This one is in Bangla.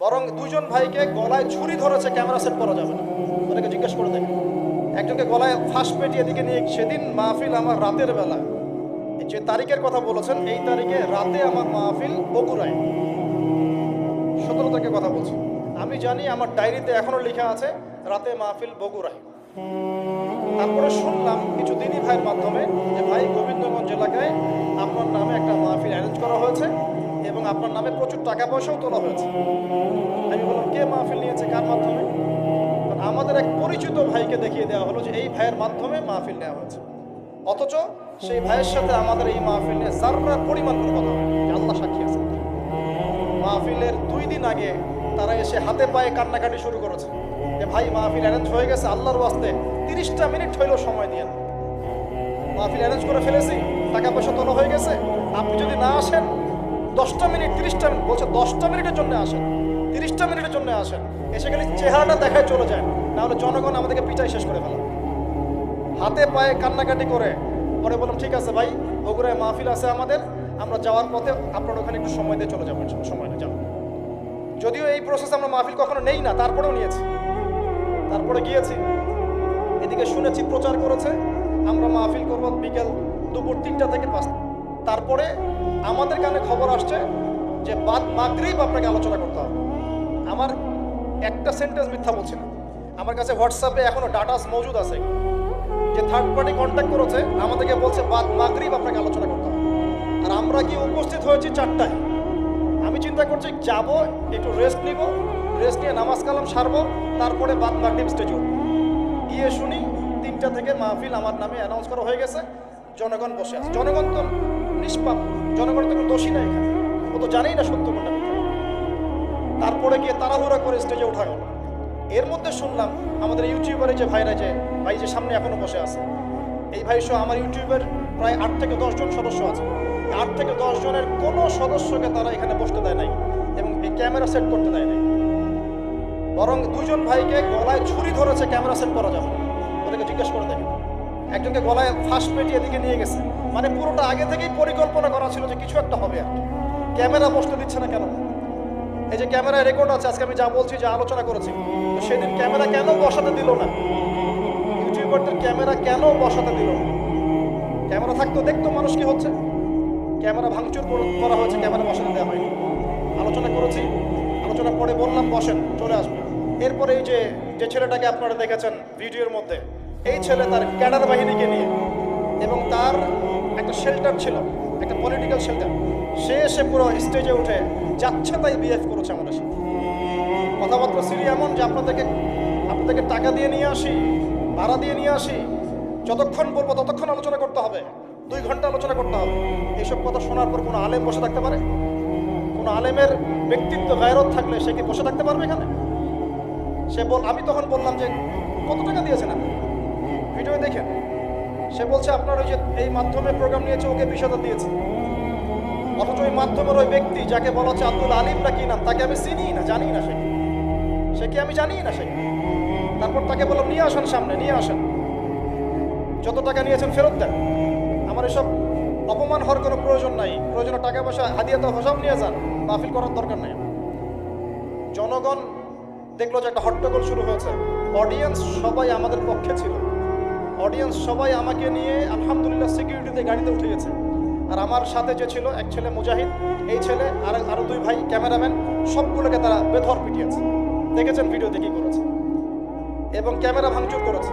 বরং দুজন ভাইকে গলায় ছুরি ধরেছে, ক্যামেরা সেট করা যাবে না, ওদেরকে জিজ্ঞেস করে দেখেন। একজনকে গলায় ফাঁস পেটিয়ে দিকে নিয়ে, সেদিন মাহফিল আমার রাতের বেলা, যে তারিখের কথা বলেছেন এই তারিখে রাতে আমার মাহফিল বগুড়ায়, 17 তারিখের কথা বলছি। আমি জানি আমার ডায়েরিতে এখনো লেখা আছে রাতে মাহফিল বগুড়ায়। তারপরে শুনলাম কিছু দিনী ভাইয়ের মাধ্যমে যে ভাই গোবিন্দগঞ্জ এলাকায় আপনার নামে একটা মাহফিল অ্যারেঞ্জ করা হয়েছে এবং আপনার নামে প্রচুর টাকা পয়সাও তোলা হয়েছে। আমি বললাম কে মাহফিল নিয়েছে, কার মাধ্যমে? আমাদের এক পরিচিত ভাইকে দেখিয়ে দেওয়া হলো যে এই ভাইয়ের মাধ্যমে মাহফিল নেওয়া হয়েছে, অথচ সেই ভাইয়ের সাথে আমাদের এই মাহফিল নিয়ে যাররা পরিমাণ কোনো কথা হয়, আল্লাহ সাক্ষী আছে। মাহফিলের 2 দিন আগে তারা এসে হাতে পায়ে কান্নাকাটি শুরু করেছে যে ভাই মাহফিল অ্যারেঞ্জ হয়ে গেছে, আল্লাহর ওয়াস্তে 30টা মিনিট হইলেও সময় দিয়ে মাহফিল অ্যারেঞ্জ করে ফেলেছি, টাকা পয়সা তোলা হয়ে গেছে, আপনি যদি না আসেন 10টা মিনিট 30টা মিনিট বলছে, 10টা মিনিটের জন্য আসেন, 30টা মিনিটের জন্য আসেন, এসে গেলে চেহারাটা দেখায় চলে যায়, না হলে জনগণ আমাদেরকে পিটাই শেষ করে ফেলে। হাতে পায়ে কান্নাকাটি করে পরে বললাম ঠিক আছে ভাই, বগুড়ায় মাহফিল আছে আমাদের, আমরা যাওয়ার পথে আপনার ওখানে একটু সময় দিয়ে চলে যাবো, সময় না যাবো। যদিও এই প্রসেস আমরা মাহফিল কখনো নেই না, তারপরেও নিয়েছি, তারপরে গিয়েছি। এদিকে শুনেছি প্রচার করেছে আমরা মাহফিল করবো বিকেল দুপুর 3টা থেকে 5টা। তারপরে আমাদের কানে খবর আসছে যে বাদ মাগরিব আপনাকে আলোচনা করতে হবে। আমার একটা সেন্টেন্স মিথ্যা বলছি না, আমার কাছে হোয়াটসঅ্যাপে এখনো ডাটাস মজুদ আছে যে থার্ড পার্টি কন্ট্যাক্ট করেছে, আমাদেরকে বলছে বাদ মাগরিব আপনাকে আলোচনা করতে হবে। আর আমরা কি উপস্থিত হয়েছি 4টায়। আমি চিন্তা করছি যাব, একটু রেস্ট নিব, রেস্ট নিয়ে নামাজ কালাম সারবো, তারপরে বাদ মাগরিব স্টেজে উঠব। গিয়ে শুনি 3টা থেকে মাহফিল আমার নামে অ্যানাউন্স করা হয়ে গেছে, জনগণ বসে আছে। জনগণ তো নিষ্পাপ, জনগণ তো কোনো দোষী নাই এখানে, ও তো জানেই না সত্য কোনটা মিথ্যা। তারপরে গিয়ে তাড়াহুড়া করে স্টেজে ওঠা গেল। এর মধ্যে শুনলাম আমাদের ইউটিউবারে যে ভাইরা, যে ভাই যে সামনে এখনো বসে আছে, এই ভাই সহ আমার ইউটিউবের প্রায় 8 থেকে 10 জন সদস্য আছে। 8 থেকে 10 জনের কোনো সদস্যকে তারা এখানে বসতে দেয় নাই এবং এই ক্যামেরা সেট করতে দেয় নাই, বরং দুজন ভাইকে গলায় ছুরি ধরেছে, ক্যামেরা সেট করা যাবে না, ওদেরকে জিজ্ঞেস করে দেখেন। একজনকে গলায় ফাঁস পেটিয়ে এদিকে নিয়ে গেছে, মানে পুরোটা আগে থেকেই পরিকল্পনা করা ছিল যে কিছু একটা হবে। আর ক্যামেরা বসতে দিচ্ছে না কেন? এই যে ক্যামেরায় রেকর্ড আছে, আজকে আমি যা বলছি, যা আলোচনা করেছি, তো সেদিন ক্যামেরা কেন বসাতে দিল না? ইউটিউবারদের ক্যামেরা কেন বসাতে দিল না? ক্যামেরা থাকতো দেখতো মানুষ কি হচ্ছে। ক্যামেরা ভাঙচুর করা হয়েছে, ক্যামেরা বসাতে দেওয়া হয়নি। আলোচনা করেছি, আলোচনা পরে বললাম বসেন, চলে আসবে। এরপরে এই যে ছেলেটাকে আপনারা দেখেছেন ভিডিওর মধ্যে, এই ছেলে তার ক্যাডার বাহিনীকে নিয়ে, এবং তার একটা শেল্টার ছিল, একটা পলিটিক্যাল শেল্টার, সে এসে পুরো স্টেজে উঠে যাচ্ছে তাই বিহেভ করেছে আমাদের সাথে। কথাবার্তা সিরি এমন যে আপনাদেরকে টাকা দিয়ে নিয়ে আসি, ভাড়া দিয়ে নিয়ে আসি, যতক্ষণ বলবো ততক্ষণ আলোচনা করতে হবে, 2 ঘন্টা আলোচনা করতে হবে। এইসব কথা শোনার পর কোনো আলেম বসে থাকতে পারে? কোনো আলেমের ব্যক্তিত্ব গায়রত থাকলে সে কি বসে থাকতে পারবে এখানে? আমি তখন বললাম যে কত টাকা দিয়েছেন আপনি, ভিডিও দেখেন। সে বলছে আপনার ওই যে এই মাধ্যমে প্রোগ্রাম নিয়েছে, ওকে 20,000 দিয়েছে। অথচ ওই মাধ্যমের ওই ব্যক্তি যাকে বলা হচ্ছে আব্দুল আলিম না কি নাম, তাকে আমি চিনি না, জানি না সে কি আমি জানি না সে। তারপর তাকে বললাম নিয়ে আসেন সামনে, নিয়ে আসেন, যত টাকা নিয়েছেন ফেরত দেন। আমার এসব অপমান হওয়ার কোনো প্রয়োজন নাই, প্রয়োজনে টাকা পয়সা হাদিয়া তো সব নিয়ে যান, মাহফিল করার দরকার নাই। জনগণ দেখলো যে একটা হট্টগোল শুরু হয়েছে, অডিয়েন্স সবাই আমাদের পক্ষে ছিল, অডিয়েন্স সবাই আমাকে নিয়ে আলহামদুলিল্লাহ সিকিউরিটিতে গাড়িতে উঠে গেছে। আর আমার সাথে যে ছিল এক ছেলে মুজাহিদ, এই ছেলে আর আরো 2 ভাই ক্যামেরাম্যান, সবগুলোকে তারা বেধর পিটিয়েছে, দেখেছেন ভিডিওতে কি করেছে, এবং ক্যামেরা ভাঙচুর করেছে।